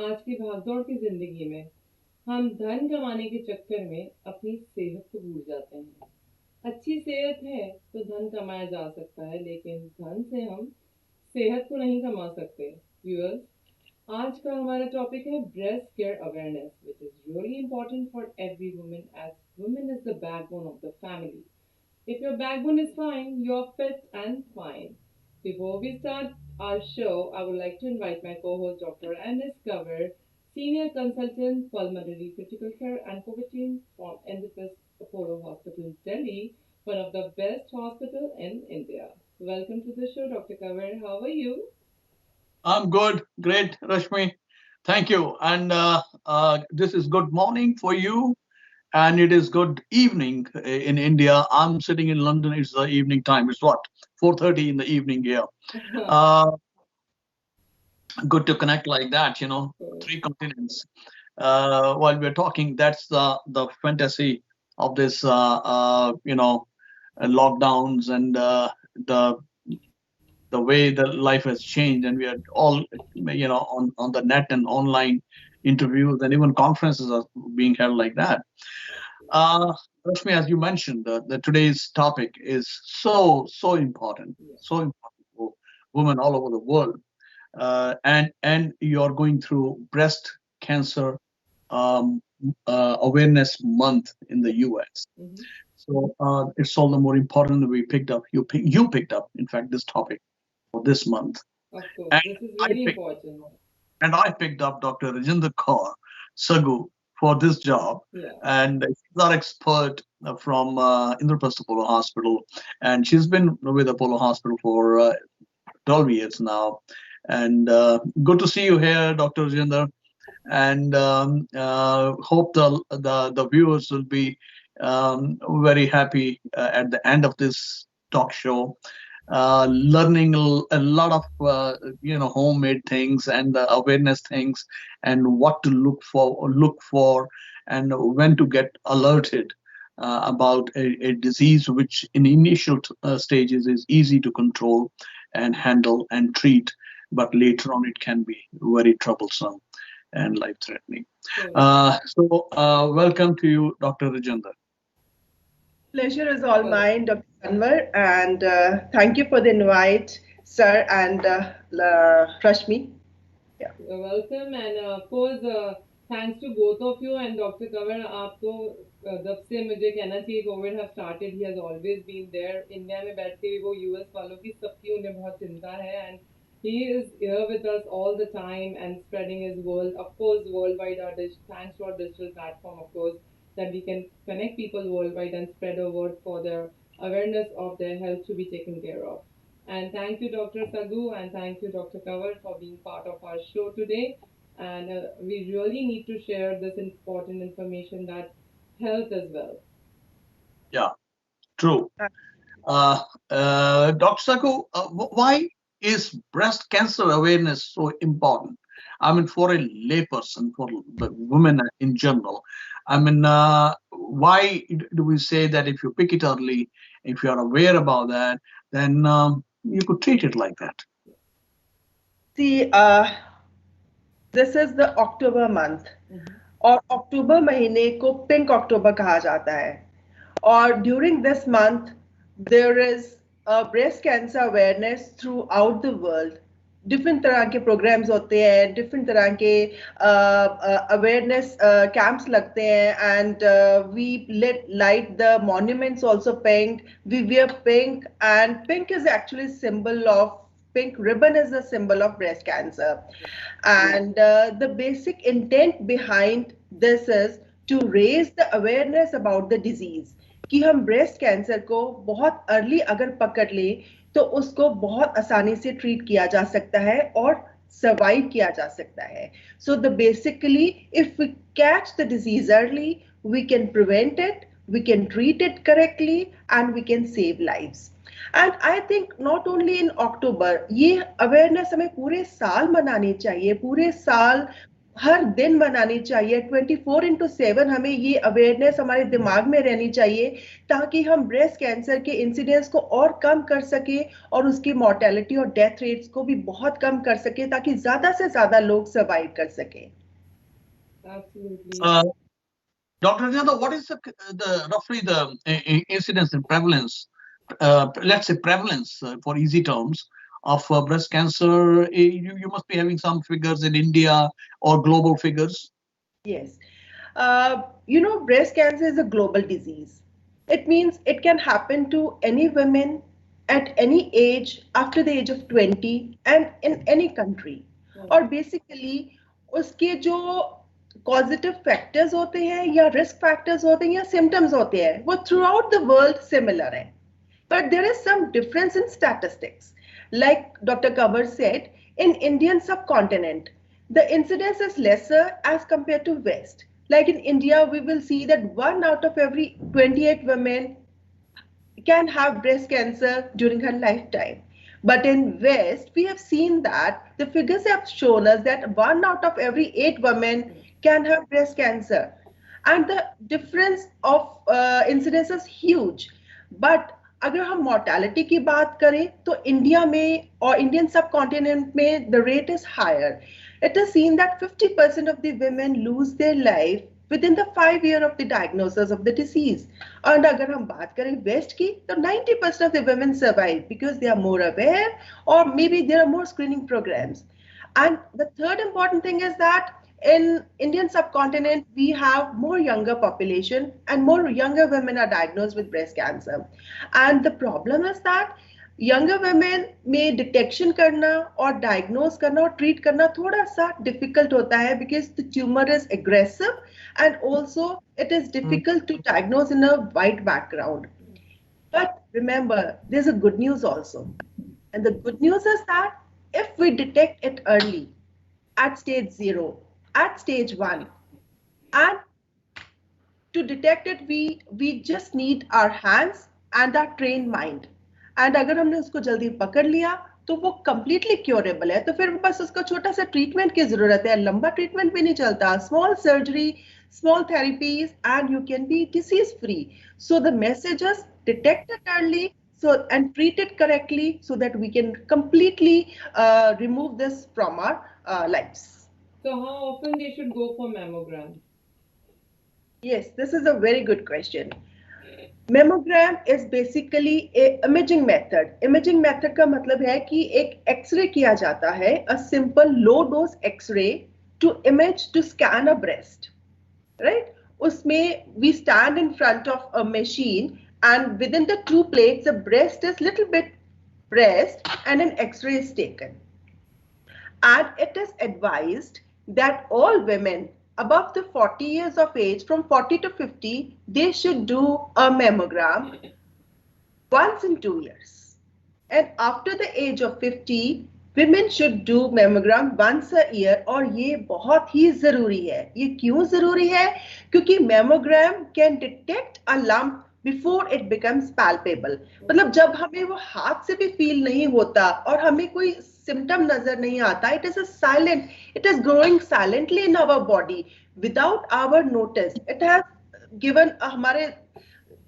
आज की भागदौड़ की जिंदगी में हम धन कमाने के चक्कर में अपनी सेहत को भूल जाते हैं। अच्छी सेहत है तो धन कमाया जा सकता है, लेकिन धन से हम सेहत को नहीं कमा सकते। व्यूअर्स, आज का हमारा टॉपिक है breast care awareness, which is really important for every women, as women is the backbone of the family. If your backbone is fine, you're fit and fine. Before we start our show, I would like to invite my co-host Dr. Anis Cover, Senior Consultant, Pulmonary Critical Care and COVID team from Apollo Hospital, Delhi, one of the best hospital in India. Welcome to the show, Dr. Cover. How are you? I'm good. Great, Rashmi. Thank you. And this is good morning for you, and it is good evening in India. I'm sitting in London. It's the evening time. It's what 4:30 in the evening here. Uh, Good to connect like that. Three continents. While we're talking, that's the fantasy of this. Lockdowns and the the way the life has changed, and we are all on the net and online interviews, and even conferences are being held like that. uh Rashmi, as you mentioned, the today's topic is so important, so important for women all over the world. And you're going through breast cancer um, awareness month in the US. Mhm. So it's all the more important that we picked up. You picked up, in fact, this topic for this month. Of course, And this is I really picked important. and I picked up Dr. Rajinder Kaur Saggu for this job. Yeah. And she's our expert from Indraprastha Apollo Hospital. And she's been with Apollo Hospital for 12 years now. And good to see you here, Dr. Rajinder. And hope the viewers will be very happy at the end of this talk show, learning a lot of homemade things and awareness things, and what to look for, and when to get alerted about a disease which in initial stages is easy to control and handle and treat, but later on it can be very troublesome and life threatening. Welcome to you, Dr. Rajinder. Pleasure is all Well, mine, Dr. Kanwar, and thank you for the invite, sir and Rashmi. Yeah. you're welcome, and of course, thanks to both of you and Dr. Kanwar. आपको जब से मुझे कहना चाहिए COVID have started, he has always been there. India में बैठ के भी वो यूएस वालों की सबकी उन्हें बहुत चिंता है, and he is here with us all the time and spreading his world, of course, worldwide. Thanks to our digital platform, of course, that we can connect people worldwide and spread a word for their awareness of their health to be taken care of. And thank you, Dr. Saggu, and thank you, Dr. Kavar, for being part of our show today. And we really need to share this important information that health as well. Yeah, true. Dr. Saku, why is breast cancer awareness so important? I mean, for a layperson, for the women in general. I mean, why do we say that if you pick it early, if you are aware about that, then you could treat it like that? See, this is the October month, Mhm. और अक्टूबर महीने को pink अक्टूबर कहा जाता है. और during this month there is breast cancer awareness throughout the world. Different तरह के programmes होते हैं, डिफरेंट तरह के अवेयरनेस कैंप्स लगते हैं, and we let light the monuments also pink. We wear pink, and pink is actually symbol of pink ribbon is the symbol of breast cancer. And the basic intent behind this is to raise the awareness about the disease, कि हम breast cancer को बहुत early अगर पकड़ ले तो उसको बहुत आसानी से ट्रीट किया जा सकता है और सर्वाइव किया जा सकता है. So the basically if we catch the disease early, we can prevent it, we can treat it correctly, and we can save lives. And I think not only in October, ये awareness हमें पूरे साल मनानी चाहिए. पूरे साल हर दिन मनानी चाहिए, 24/7 हमें ये अवेयरनेस हमारे दिमाग में रहनी चाहिए, ताकि हम ब्रेस्ट कैंसर के इंसिडेंस को और कम कर सके और उसकी मॉर्टेलिटी और डेथ रेट्स को भी बहुत कम कर सके, ताकि ज्यादा से ज्यादा लोग सर्वाइव कर सके। Absolutely. Dr. Rajinder, what is the roughly the incidence and prevalence, let's say prevalence for easy terms, of breast cancer? You must be having some figures in India or global figures. Yes. Breast cancer is a global disease. It means it can happen to any women at any age after the age of 20 and in any country. और basically उसके जो causative factors होते हैं या risk factors होते हैं या symptoms होते हैं वो throughout the world similar हैं. But there is some difference in statistics. Like Dr. Kanwar said, in Indian subcontinent, the incidence is lesser as compared to West. Like in India, we will see that 1 out of every 28 women can have breast cancer during her lifetime. But in West, we have seen that the figures have shown us that 1 out of every 8 women can have breast cancer. And the difference of incidence is huge. But अगर हम mortality की बात करें तो India में और Indian subcontinent में the rate is higher. It is seen that 50% of the women lose their life within the 5 year of the diagnosis of the disease. And अगर हम बात करें वेस्ट की तो 90% of the women survive because they are more aware or maybe there are more screening programs. And the third important thing is that in Indian subcontinent, we have more younger population and more younger women are diagnosed with breast cancer. And the problem is that younger women में detection करना और diagnose करना और treat करना थोड़ा सा difficult होता है because the tumor is aggressive and also it is difficult to diagnose in a white background. But remember, there's a good news also. And the good news is that if we detect it early, at stage 0, at stage 1, and to detect it, we just need our hands and our trained mind. And अगर हमने उसको जल्दी पकड़ लिया तो वो completely curable है. तो फिर बस उसको छोटा सा treatment की जरूरत है, लंबा treatment भी नहीं चलता. Small surgery, small therapies, and you can be disease free. So the message is detect it early, and treat it correctly so that we can completely remove this from our lives. So how often they should go for mammogram? Yes, this is a very good question. Mammogram is basically a imaging method. Imaging method का मतलब है कि एक X-ray किया जाता है, a simple low dose X-ray to image to scan a breast, right? उसमें we stand in front of a machine and within the two plates the breast is little bit pressed and an X-ray is taken. And it is advised that all women above the 40 years of age, from 40 to 50, they should do a mammogram once in 2 years. And after the age of 50, women should do mammogram once a year. और ये बहुत ही जरूरी है. ये क्यों जरूरी है? क्योंकि mammogram can detect a lump before it becomes palpable. मतलब जब हमें वो हाथ से भी फील नहीं होता और हमें कोई symptom नजर नहीं आता, it is a silent, it is growing silently in our body without our notice. It has given हमारे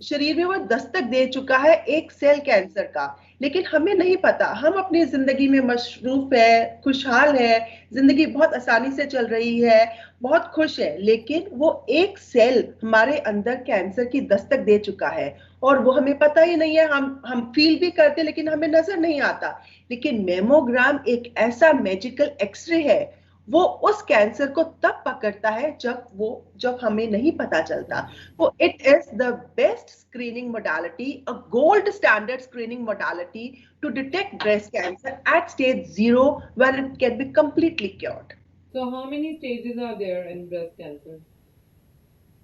शरीर में वो दस्तक दे चुका है एक सेल कैंसर का, लेकिन हमें नहीं पता. हम अपनी जिंदगी में मशरूफ है, खुशहाल है, जिंदगी बहुत आसानी से चल रही है, बहुत खुश है, लेकिन वो एक सेल हमारे अंदर कैंसर की दस्तक दे चुका है और वो हमें पता ही नहीं है. हम फील भी करते लेकिन हमें नजर नहीं आता. लेकिन मेमोग्राम एक ऐसा मैजिकल एक्सरे है, वो उस कैंसर को तब पकड़ता है जब हमें नहीं पता चलता. तो it is the best screening modality, a gold standard screening modality to detect breast cancer at stage 0 where it can be completely cured. So how many stages are there in breast cancer?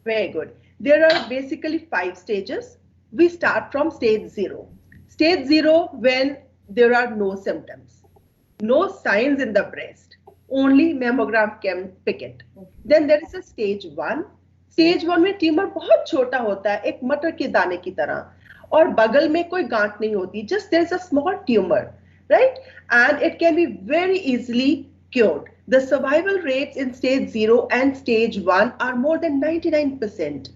Very good. There are basically 5 stages. We start from stage 0. Stage 0 when there are no symptoms, no signs in the breast. Only mammogram can pick it. Then there is a stage 1. Stage 1 में tumour बहुत छोटा होता है, एक मटर के दाने की तरह, और बगल में कोई गांठ नहीं होती. Just there is a small tumor, right? And it can be very easily cured. The survival rates in stage 0 and stage 1 are more than 99%.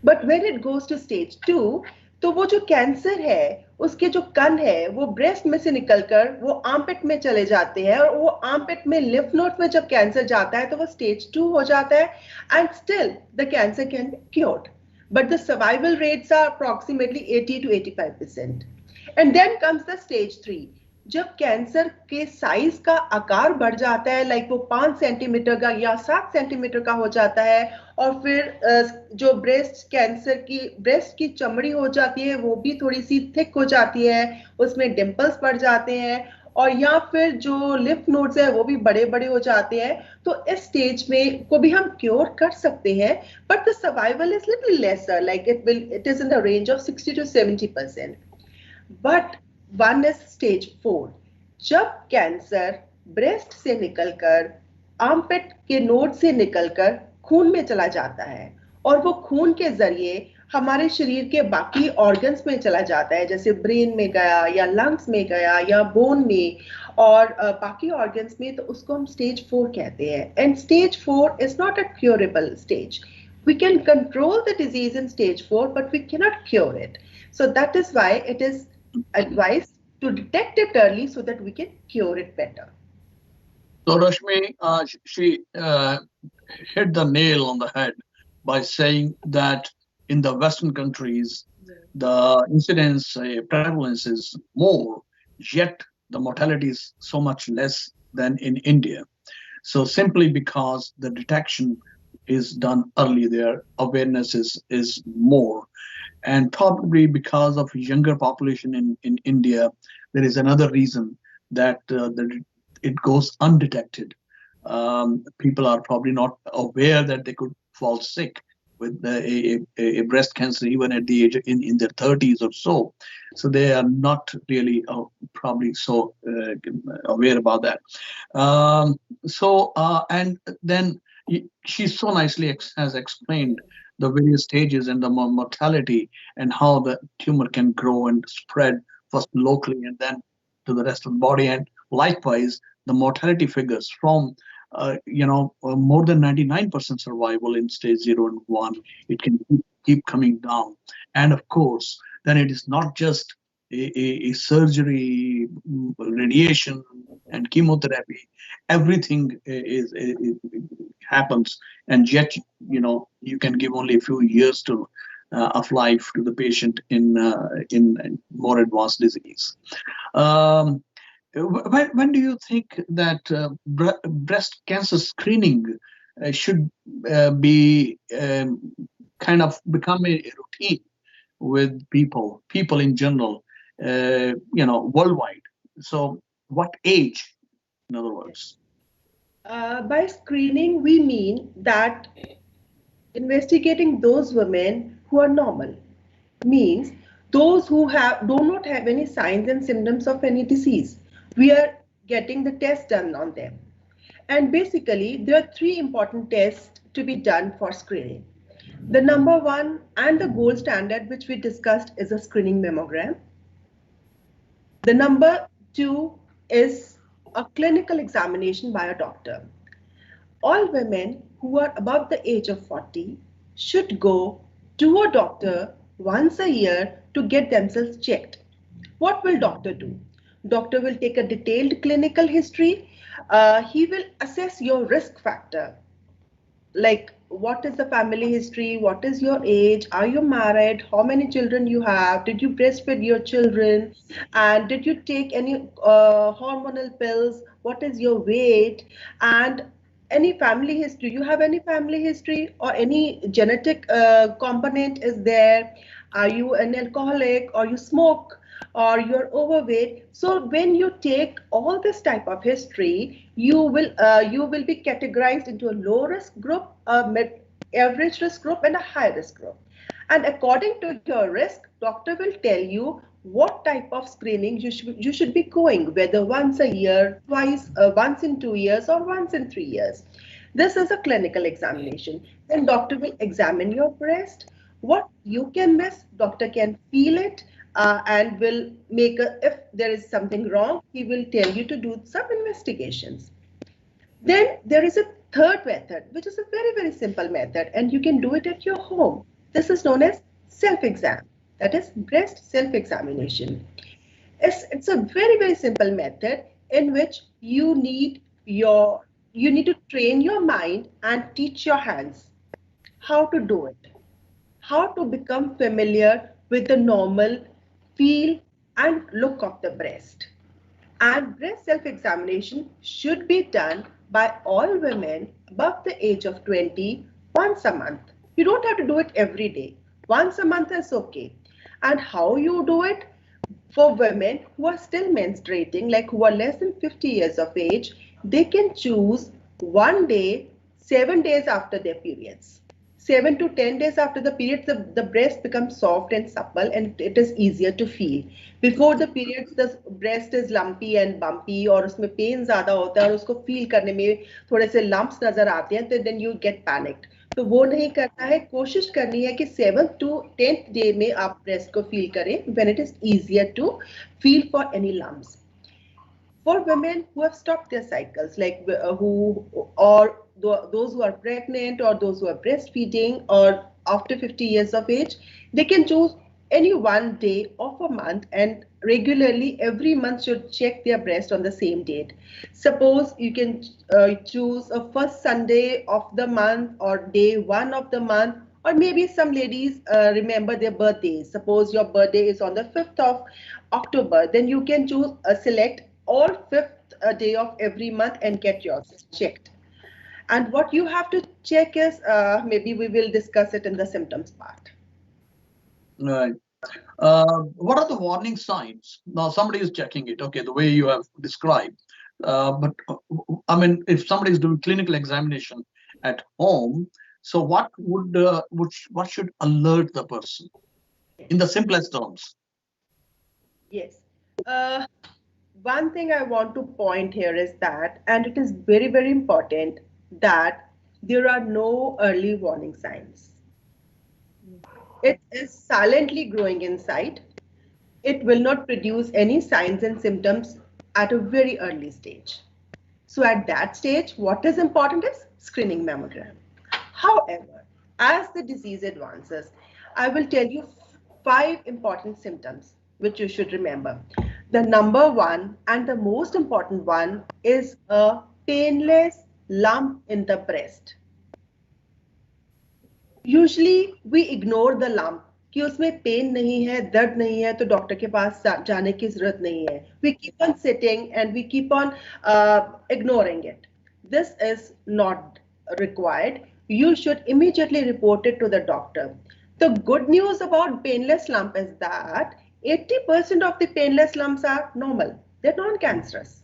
But when it goes to stage 2, तो वो जो कैंसर है उसके जो कण है वो breast में से निकलकर वो आर्मपिट में चले जाते हैं और वो आर्मपिट में लिम्फ नोड में जब कैंसर जाता है तो वो स्टेज 2 हो जाता है and still the cancer can be cured but the survival rates are approximately 80 to 85%. And then comes the stage 3. जब कैंसर के साइज का आकार बढ़ जाता है लाइक वो 5 सेंटीमीटर का या 7 सेंटीमीटर का हो जाता है और फिर जो ब्रेस्ट की चमड़ी हो जाती है वो भी थोड़ी सी थिक हो जाती है, उसमें डिंपल्स पड़ जाते हैं और या फिर जो लिम्फ नोड्स है वो भी बड़े बड़े हो जाते हैं, तो इस स्टेज में को भी हम क्योर कर सकते हैं but the survival is little lesser like it is in the range of 60 to 70%. But one is stage 4. जब कैंसर ब्रेस्ट से निकलकर आर्मपिट के नोड से निकलकर खून में चला जाता है और वो खून के जरिए हमारे शरीर के बाकी ऑर्गन्स में चला जाता है, जैसे ब्रेन में गया या लंग्स में गया या बोन में और बाकी ऑर्गन्स में, तो उसको हम स्टेज 4 कहते हैं. And stage 4 is not a curable stage. We can control the disease in stage 4, but we cannot cure it. So that is why it is advised to detect it early so that we can cure it better. So Rashmi, she hit the nail on the head by saying that in the Western countries, the incidence prevalence is more, yet the mortality is so much less than in India. So simply because the detection is done early there, awareness is more. And probably because of younger population in India, there is another reason that it goes undetected. People are probably not aware that they could fall sick with a breast cancer even at the age in their 30s or so. So they are not really probably so aware about that. And then she so nicely has explained the various stages and the mortality and how the tumor can grow and spread first locally and then to the rest of the body. And likewise, the mortality figures from more than 99% survival in stage 0 and 1, it can keep coming down. And of course, then it is not just a surgery, radiation, and chemotherapy. Everything happens, and yet you can give only a few years of life to the patient in more advanced disease. When do you think that breast cancer screening should be kind of become a routine with people in general, worldwide? So what age, in other words? By screening, we mean that investigating those women who are normal, means those who do not have any signs and symptoms of any disease. We are getting the test done on them. And basically, there are 3 important tests to be done for screening. The number 1 and the gold standard, which we discussed, is a screening mammogram. The number 2 is a clinical examination by a doctor. All women who are above the age of 40 should go to a doctor once a year to get themselves checked. What will doctor do? Doctor will take a detailed clinical history. He will assess your risk factor, like what is the family history, what is your age, are you married, how many children you have, did you breastfeed your children, and did you take any hormonal pills, what is your weight, and any family history. Do you have any family history or any genetic component is there? Are you an alcoholic, or you smoke, or you're overweight? So when you take all this type of history, you will be categorized into a low risk group, a average risk group, and a high risk group. And according to your risk, doctor will tell you what type of screening you should be going, whether once a year, twice, once in 2 years, or once in 3 years. This is a clinical examination. Then doctor will examine your breast. What you can miss, doctor can feel it, and will if there is something wrong, he will tell you to do some investigations. Then there is a third method, which is a very, very simple method, and you can do it at your home. This is known as self-exam, that is breast self-examination. It's a very, very simple method in which you need to train your mind and teach your hands how to do it, how to become familiar with the normal feel and look of the breast. And breast self-examination should be done by all women above the age of 20 once a month. You don't have to do it every day. Once a month is okay. And how you do it? For women who are still menstruating, like who are less than 50 years of age, they can choose one day, 7 days after their periods. 7 to 10 days after the periods, the breast becomes soft and supple and it is easier to feel. Before the periods, the breast is lumpy and bumpy और उसमें pain ज़्यादा होता है और उसको feel करने में थोड़े से lumps नजर आते हैं, तो then you get panicked. तो वो नहीं करना है, कोशिश करनी है कि 7th to 10th day में आप breast को feel करें when it is easier to feel for any lumps. For women who have stopped their cycles, like those who are pregnant or those who are breastfeeding or after 50 years of age, they can choose any one day of a month and regularly every month should check their breast on the same date. Suppose you can choose a first Sunday of the month or day one of the month, or maybe some ladies remember their birthdays. Suppose your birthday is on the 5th of October, then you can choose select all 5th day of every month and get yours checked. And what you have to check is, maybe we will discuss it in the symptoms part. Right. What are the warning signs? Now somebody is checking it, okay, the way you have described. But I mean, if somebody is doing clinical examination at home, so what should alert the person in the simplest terms? Yes. One thing I want to point here is that, and it is very, very important, that there are no early warning signs. It is silently growing inside. It will not produce any signs and symptoms at a very early stage. So at that stage, what is important is screening mammogram. However, as the disease advances, I will tell you 5 important symptoms which you should remember. The number one and the most important one is a painless lump in the breast. Usually we ignore the lump कि उसमें pen नहीं है, दर्द नहीं है, तो doctor के पास जाने की जरूरत नहीं है. We keep on sitting and we keep on ignoring it. This is not required. You should immediately report it to the doctor. The good news about painless lump is that 80% of the painless lumps are normal. They're non-cancerous.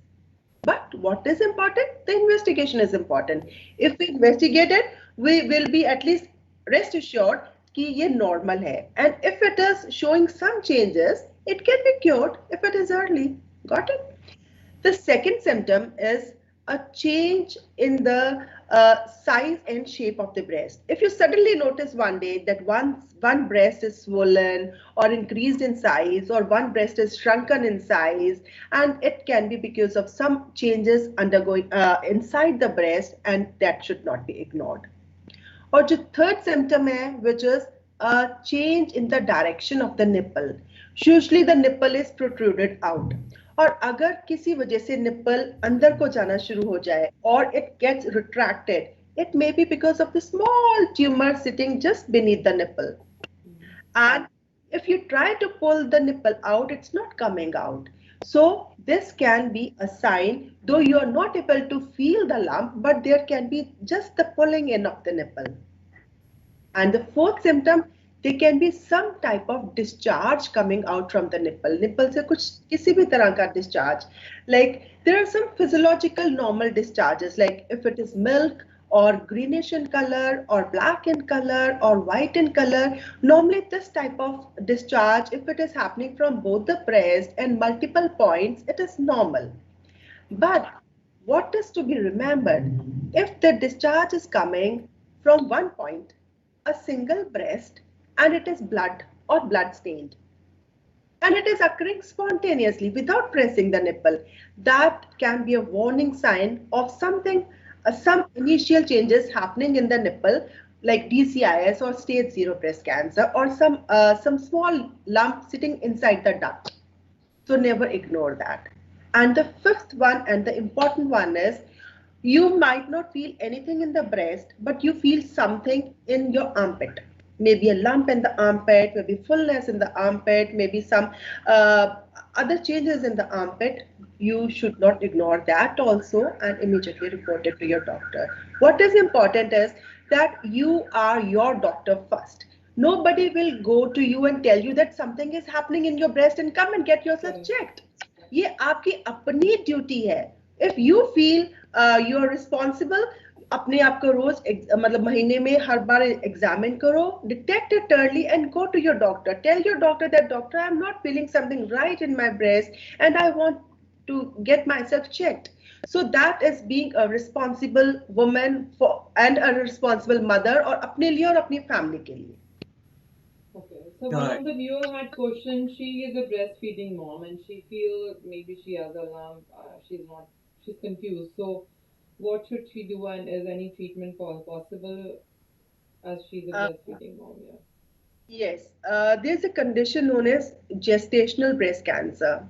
But what is important? The investigation is important. If we investigate it, we will be at least rest assured कि ये normal है. And if it is showing some changes, it can be cured if it is early. Got it? The second symptom is a change in the size and shape of the breast. If you suddenly notice one day that one breast is swollen or increased in size, or one breast is shrunken in size, and it can be because of some changes undergoing inside the breast, and that should not be ignored. और जो third symptom है, which is a change in the direction of the nipple. Usually the nipple is protruded out. और अगर किसी वजह से nipple अंदर को जाना शुरू हो जाए और it gets retracted, it may be because of the small tumor sitting just beneath the nipple. And if you try to pull the nipple out, it's not coming out. So this can be a sign, though you are not able to feel the lump, but there can be just the pulling in of the nipple. And the fourth symptom, there can be some type of discharge coming out from the nipple. Nipple से कुछ किसी भी तरह का discharge. Like there are some physiological normal discharges, like if it is milk or greenish in color or black in color or white in color. Normally this type of discharge, if it is happening from both the breast and multiple points, it is normal. But what is to be remembered, if the discharge is coming from one point, a single breast, and it is blood or blood stained, and it is occurring spontaneously without pressing the nipple, that can be a warning sign of something some initial changes happening in the nipple, like DCIS or stage 0 breast cancer, or some small lump sitting inside the duct. So never ignore that. And the fifth one, and the important one, is you might not feel anything in the breast, but you feel something in your armpit. Maybe a lump in the armpit, maybe fullness in the armpit, maybe some other changes in the armpit. You should not ignore that also and immediately report it to your doctor. What is important is that you are your doctor first. Nobody will go to you and tell you that something is happening in your breast and come and get yourself checked. ये आपकी अपनी duty है. If you feel you are responsible, अपने आप को रोज मतलब महीने में हर बार एग्जामिन करो, detect it early and go to your doctor. Tell your doctor that, doctor, I'm not feeling something right in my breast and I want to get myself checked. So that is being a responsible woman for and a responsible mother, और अपने लिए और अपनी family के लिए. Okay, so one of the viewer had questioned. She is a breastfeeding mom, and she feels maybe she has a lump. She's confused. So, what should she do, and is any treatment possible as she's a breastfeeding mom? Yeah. Yes, there's a condition known as gestational breast cancer.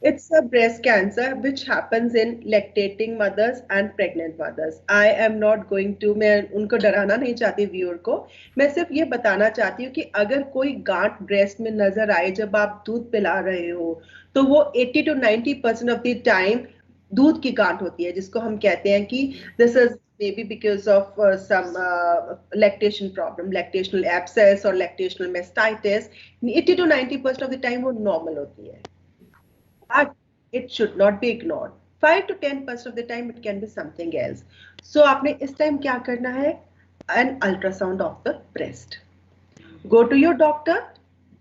It's a breast cancer which happens in lactating mothers and pregnant mothers. I am not going to, मैं उनको डराना नहीं चाहती viewer को. मैं सिर्फ ये बताना चाहती हूँ कि अगर कोई गांठ ब्रेस्ट में नजर आए जब आप दूध पिला रहे हो, तो वो 80 to 90% of the time दूध की गांठ होती है, जिसको हम कहते हैं कि this is maybe because of some lactation problem, lactational abscess or lactational mastitis. 80 to 90% of the time वो normal होती है. But it should not be ignored. 5 to 10% of the time it can be something else. So आपने इस time क्या करना है? An ultrasound of the breast. Go to your doctor,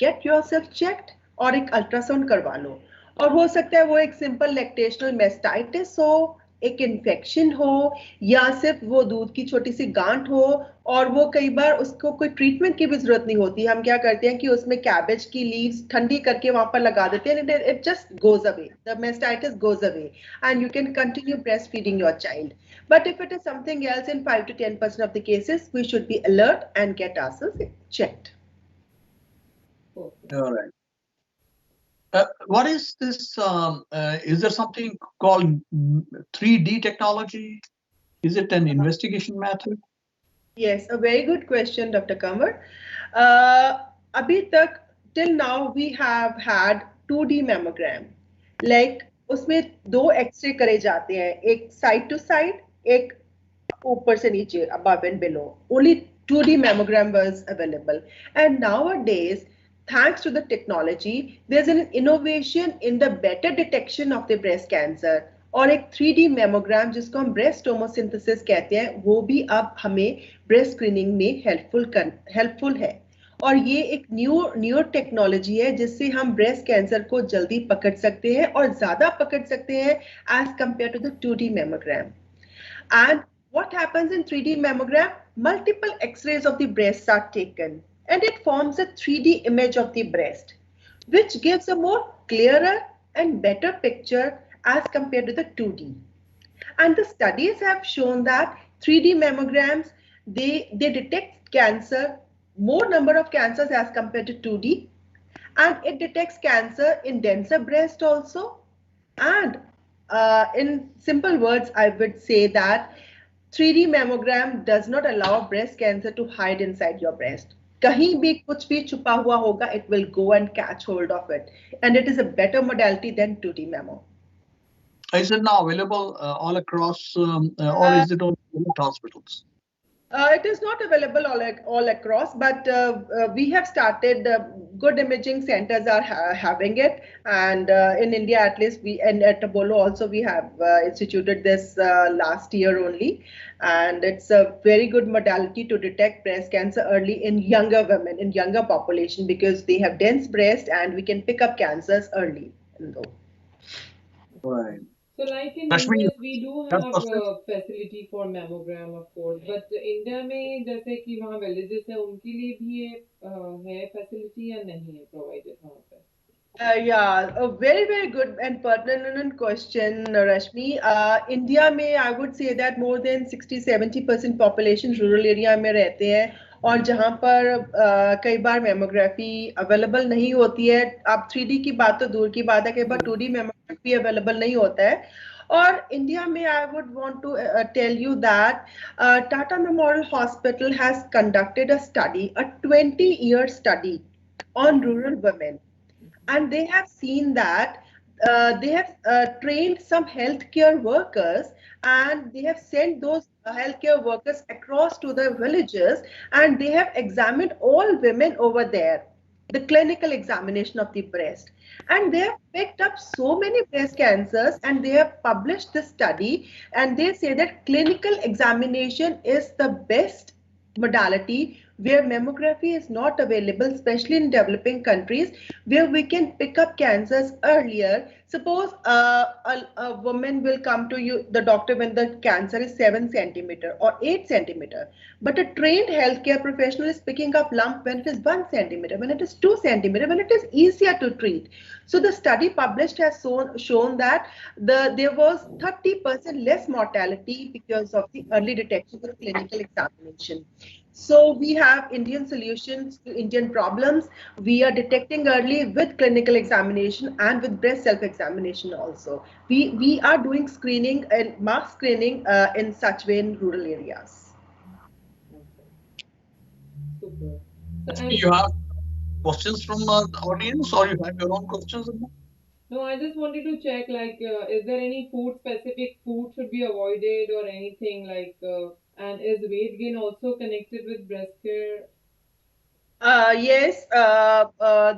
get yourself checked, और एक अल्ट्रासाउंड करवा लो. और हो सकता है वो एक सिंपल लैक्टेशनल मेस्टाइटिस हो, एक इन्फेक्शन हो, या सिर्फ वो दूध की छोटी सी गांठ हो, और वो कई बार उसको कोई ट्रीटमेंट की भी जरूरत नहीं होती. हम क्या करते हैं कि उसमें कैबेज की लीव्स ठंडी करके वहां पर लगा देते हैं, it just goes away, the mastitis goes away and you can continue breast feeding your child. But if it is something else, in 5 to 10% of the cases, we should be alert and get ourselves checked. All right. What is this? Is there something called 3D technology? Is it an investigation method? Yes, a very good question, Dr. Kanwar. Abhi tak, till now we have had 2D mammogram. Like उसमें दो x ray करे जाते हैं, एक side to side, एक ऊपर से नीचे, above and below. Only 2D mammogram was available. And nowadays, thanks to the technology, there's an innovation in the better detection of the breast cancer. और एक 3D मैमोग्राम जिसको हम ब्रेस्ट टोमोसिंथेसिस कहते हैं, वो भी अब हमें ब्रेस्ट स्क्रीनिंग में हेल्पफुल है. और ये एक न्यू टेक्नोलॉजी है जिससे हम ब्रेस्ट कैंसर को जल्दी पकड़ सकते हैं और ज्यादा पकड़ सकते हैं as compare to the 2D mammogram. And what happens in 3D mammogram? Multiple x-rays of the breasts are taken and it forms a 3D image of the breast, which gives a more clearer and better picture as compared to the 2D. And the studies have shown that 3D mammograms, they detect cancer, more number of cancers as compared to 2D, and it detects cancer in denser breast also. And in simple words, I would say that 3D mammogram does not allow breast cancer to hide inside your breast. कहीं भी कुछ भी छुपा हुआ होगा, it will go and catch hold of it. And it is a better modality than 2D mammo. Is it now available all across, or is it only in hospitals? It is not available all across, but we have started. Good imaging centers are having it, and in India at least, and at Apollo also we have instituted this last year only, and it's a very good modality to detect breast cancer early in younger women, in younger population, because they have dense breast, and we can pick up cancers early. Right. So like in Rashmi, US, we do that's have perfect. facility for mammogram, of course, but India में जैसे कि वहाँ villages है, उनके लिए भी ये है facility या नहीं है provided वहाँ पे? Yeah, a very, very good and pertinent question, Rashmi. India में I would say that more than 60-70% population rural area में रहते हैं और जहाँ पर कई बार मेमोग्राफी अवेलेबल नहीं होती है. अब 3D की बात तो दूर की बात है, कई बार 2D मेमोग्राफी अवेलेबल नहीं होता है. और इंडिया में I would want to tell you that Tata Memorial Hospital has conducted a study, a 20-year study on rural women, and they have seen that they have trained some healthcare workers, and they have sent those healthcare workers across to the villages, and they have examined all women over there, the clinical examination of the breast, and they have picked up so many breast cancers, and they have published this study, and they say that clinical examination is the best modality where mammography is not available, especially in developing countries, where we can pick up cancers earlier. Suppose a woman will come to you, the doctor, when the cancer is 7 centimeter or 8 centimeter, but a trained healthcare professional is picking up lump when it is 1 centimeter, when it is 2 centimeter, when it is easier to treat. So the study published has shown that there was 30% less mortality because of the early detection with clinical examination. So we have Indian solutions to Indian problems. We are detecting early with clinical examination and with breast self-examination also. We are doing screening and mass screening in such way in rural areas. Okay. Super. So, You have questions from the audience, or you have your own questions? no, I just wanted to check, like, is there any food specific food should be avoided or anything like, and is weight gain also connected with breast care? Yes,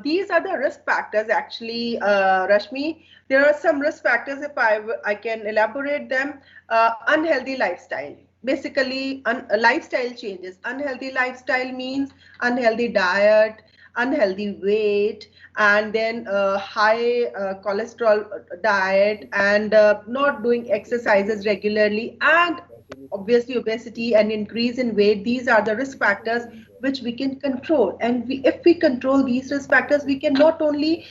these are the risk factors actually, Rashmi. There are some risk factors, if I can elaborate them. Unhealthy lifestyle. Basically, lifestyle changes. Unhealthy lifestyle means unhealthy diet, unhealthy weight, and then high cholesterol diet, and not doing exercises regularly, and obviously obesity and increase in weight. These are the risk factors which we can control, and if we control these risk factors, we can not only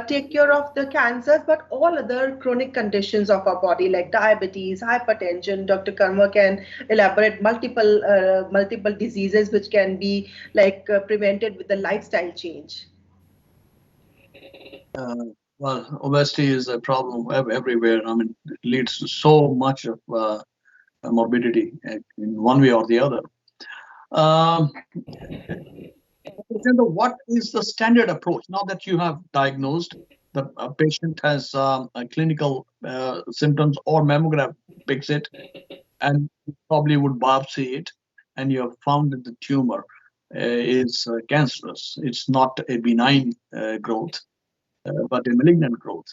take care of the cancers but all other chronic conditions of our body like diabetes, hypertension. Dr. Kanwar can elaborate multiple diseases which can be like prevented with the lifestyle change. Well, obesity is a problem everywhere. I mean, it leads to so much of morbidity in one way or the other. What is the standard approach now that you have diagnosed the patient has clinical symptoms, or mammogram picks it, and you probably would biopsy it, and you have found that the tumor is cancerous. It's not a benign growth, but a malignant growth.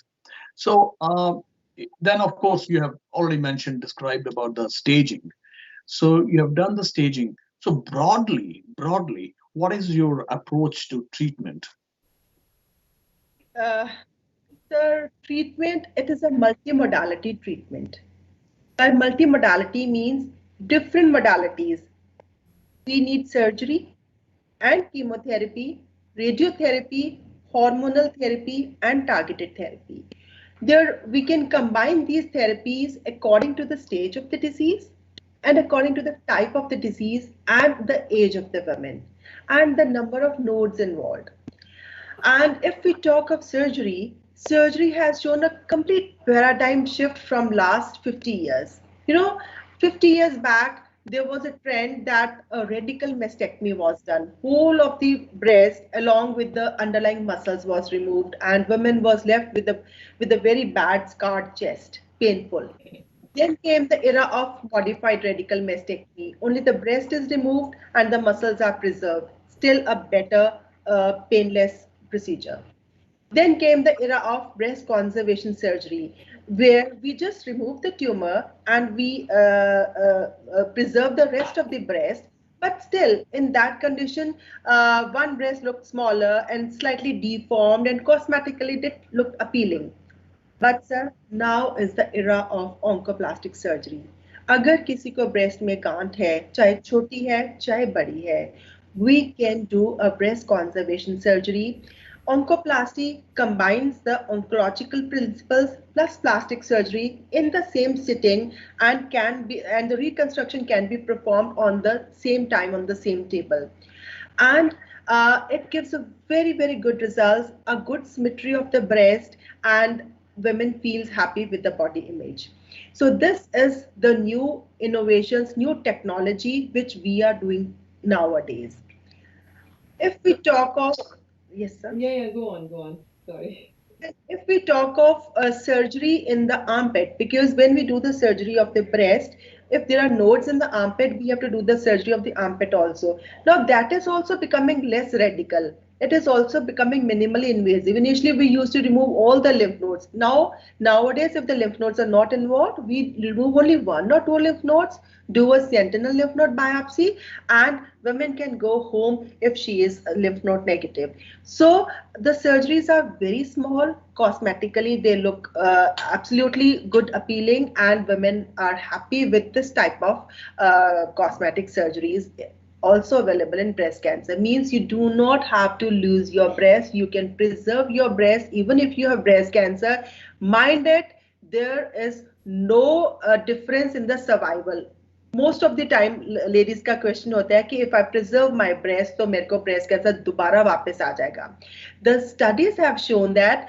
So then, of course, you have already described about the staging. So you have done the staging. So broadly, what is your approach to treatment? The treatment, it is a multimodality treatment. By multimodality means different modalities. We need surgery and chemotherapy, radiotherapy, hormonal therapy, and targeted therapy. There, we can combine these therapies according to the stage of the disease and according to the type of the disease and the age of the woman and the number of nodes involved. And if we talk of surgery, surgery has shown a complete paradigm shift from last 50 years. 50 years back, there was a trend that a radical mastectomy was done. Whole of the breast along with the underlying muscles was removed, and women was left with a very bad scarred chest, painful. Then came the era of modified radical mastectomy. Only the breast is removed and the muscles are preserved. Still a better, painless procedure. Then came the era of breast conservation surgery, where we just remove the tumor and we preserve the rest of the breast. But still, in that condition, one breast looked smaller and slightly deformed, and cosmetically it looked appealing. But sir, now is the era of oncoplastic surgery. अगर किसी को breast में गांठ है, चाहे छोटी है, चाहे बड़ी है, we can do a breast conservation surgery. Oncoplasty combines the oncological principles plus plastic surgery in the same sitting and the reconstruction can be performed on the same time on the same table. And it gives a very good results, a good symmetry of the breast, and women feels happy with the body image. So this is the new innovations, new technology which we are doing nowadays. If we talk of, yes sir. Yeah, go on. Sorry. If we talk of surgery in the armpit, because when we do the surgery of the breast, if there are nodes in the armpit, we have to do the surgery of the armpit also. Now that is also becoming less radical. It is also becoming minimally invasive. Initially, we used to remove all the lymph nodes. Nowadays, if the lymph nodes are not involved, we remove only one or two lymph nodes, do a sentinel lymph node biopsy, and women can go home if she is lymph node negative. So the surgeries are very small. Cosmetically, they look absolutely good, appealing, and women are happy with this type of cosmetic surgeries. Also available in breast cancer means you do not have to lose your breast. You can preserve your breast even if you have breast cancer. Mind it, there is no difference in the survival. Most of the time ladies का question होता है कि if I preserve my breast तो मेरे को breast cancer दोबारा वापस आ जाएगा. The studies have shown that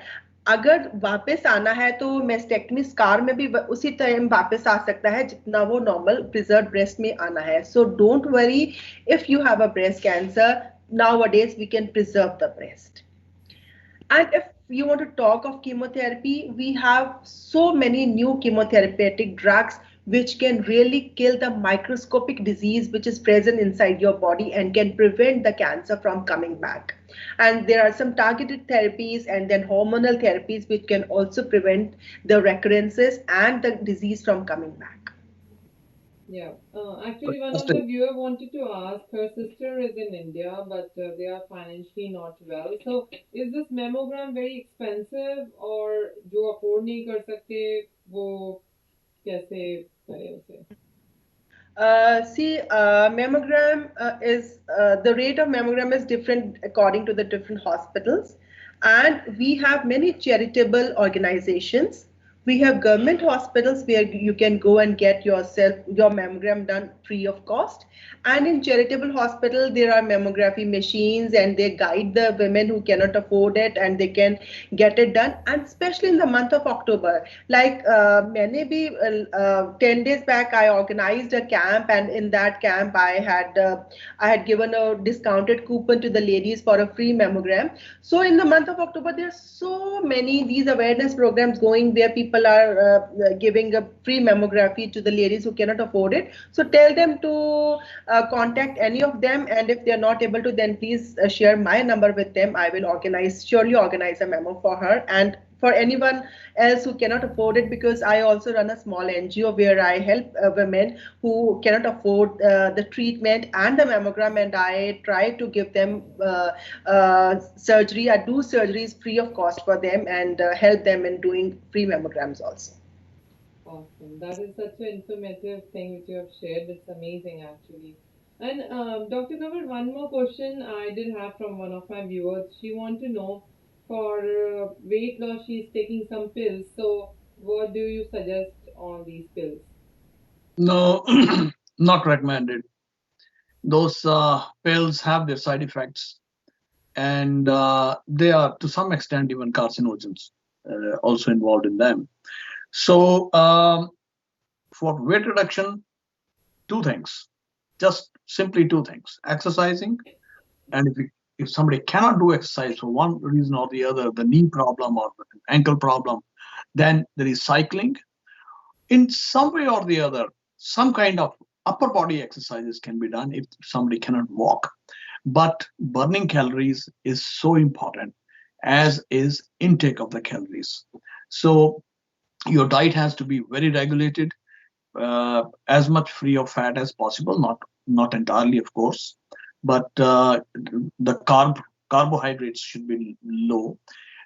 अगर वापस आना है तो मेस्टेक्टमी स्कार में भी उसी टाइम वापस आ सकता है जितना वो नॉर्मल प्रिजर्व ब्रेस्ट में आना है. So don't worry if you have a breast cancer. Nowadays we can preserve the breast. And if you want to talk of chemotherapy, we have so many new chemotherapeutic drugs which can really kill the microscopic disease which is present inside your body and can prevent the cancer from coming back. And there are some targeted therapies and then hormonal therapies which can also prevent the recurrences and the disease from coming back. Yeah, actually, one of the viewer wanted to ask, her sister is in India, but they are financially not well. So, is this mammogram very expensive, or जो afford नहीं कर सकते वो कैसे करें उसे? Mammogram is the rate of mammogram is different according to the different hospitals, and we have many charitable organizations. We have government hospitals where you can go and get your mammogram done free of cost. And in charitable hospital, there are mammography machines and they guide the women who cannot afford it and they can get it done. And especially in the month of October, like maybe 10 days back, I organized a camp, and in that camp, I had given a discounted coupon to the ladies for a free mammogram. So in the month of October, there's so many these awareness programs going where people are giving a free mammography to the ladies who cannot afford it. So tell them to contact any of them, and if they're not able to, then please share my number with them. I will surely organize a memo for her and for anyone else who cannot afford it, because I also run a small NGO where I help women who cannot afford the treatment and the mammogram, and I try to give them surgery. I do surgeries free of cost for them and help them in doing free mammograms also. Awesome. That is such an informative thing which you have shared. It's amazing, actually. And Dr. Kanwar, one more question I did have from one of my viewers. She wants to know, for weight loss, she's taking some pills. So, what do you suggest on these pills? No, not recommended. Those pills have their side effects, and they are to some extent even carcinogens also involved in them. So for weight reduction, two things, just simply two things: exercising, and if somebody cannot do exercise for one reason or the other, the knee problem or the ankle problem, then there is cycling. In some way or the other, some kind of upper body exercises can be done if somebody cannot walk. But burning calories is so important, as is intake of the calories. So your diet has to be very regulated, as much free of fat as possible, not entirely, of course, but the carbohydrates should be low.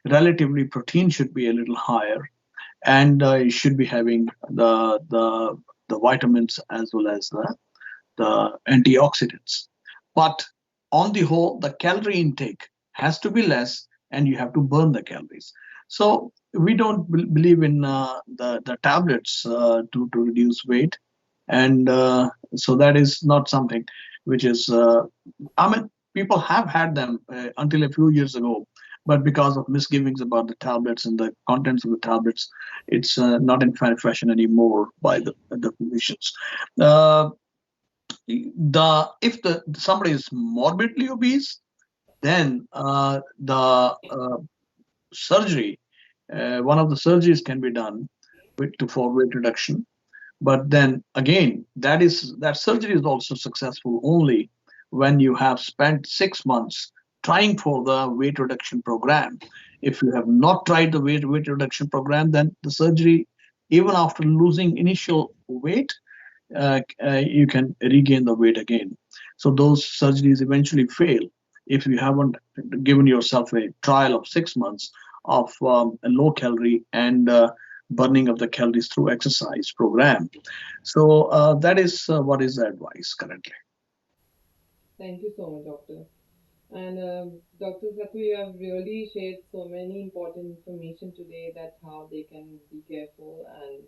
Relatively, protein should be a little higher, and you should be having the vitamins as well as the antioxidants. But on the whole, the calorie intake has to be less and you have to burn the calories. So we don't believe in the tablets to reduce weight, and so that is not something which is. I mean, people have had them until a few years ago, but because of misgivings about the tablets and the contents of the tablets, it's not in fashion anymore by the physicians. Uh, the if the somebody is morbidly obese, then the surgery, one of the surgeries can be done for weight reduction. But then again, that surgery is also successful only when you have spent 6 months trying for the weight reduction program. If you have not tried the weight reduction program, then the surgery, even after losing initial weight, you can regain the weight again. So those surgeries eventually fail if you haven't given yourself a trial of 6 months of a low calorie and burning of the calories through exercise program. So that is what is the advice currently. Thank you so much, Doctor. And Dr. Sakku, you have really shared so many important information today that how they can be careful and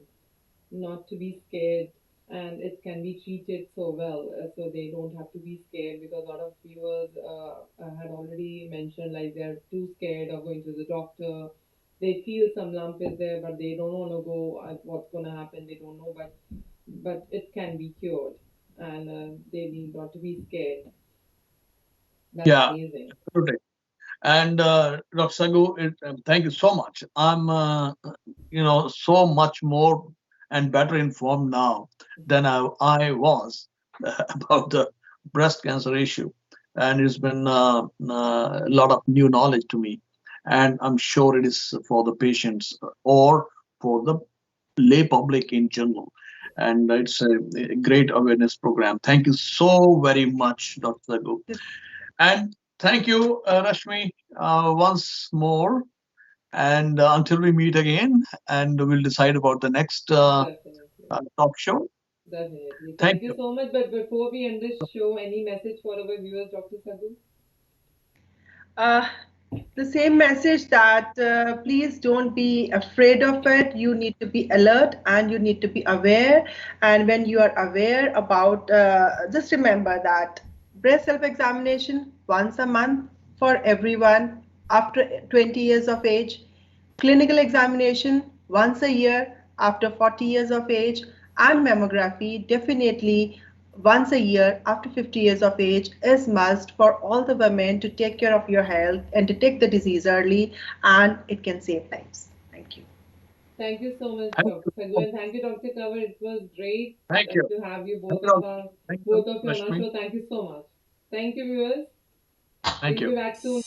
not to be scared, and it can be treated so well, so they don't have to be scared, because a lot of viewers had already mentioned like they're too scared of going to the doctor. They feel some lump is there, but they don't want to go. What's going to happen? They don't know, but it can be cured, and they need not to be scared. That's Yeah, amazing. absolutely. And Dr. Saggu, thank you so much. I'm, so much more and better informed now than I was about the breast cancer issue, and it's been a lot of new knowledge to me. And I'm sure it is for the patients or for the lay public in general. And it's a great awareness program. Thank you so very much, Dr. Saggu. And thank you, Rashmi, once more. And until we meet again, and we'll decide about the next Definitely. talk show. Definitely. Thank Thank you you. so much. But before we end this show, any message for our viewers, Dr. Sadhu? Uh, the same message that please don't be afraid of it. You need to be alert and you need to be aware. And when you are aware about, just remember that breast self examination once a month for everyone after 20 years of age, clinical examination once a year after 40 years of age, and mammography definitely once a year after 50 years of age is must for all the women to take care of your health and detect the disease early, and it can save lives. Thank you. Thank you so much, Thank Dr. Sadhu, you. and thank you, Dr. Kaur. It was great Thank you. to have you Thank both you, of us, Thank you, both of you on our Rashmi. show. Thank you so much. Thank you, viewers. Thank We'll you. be back soon.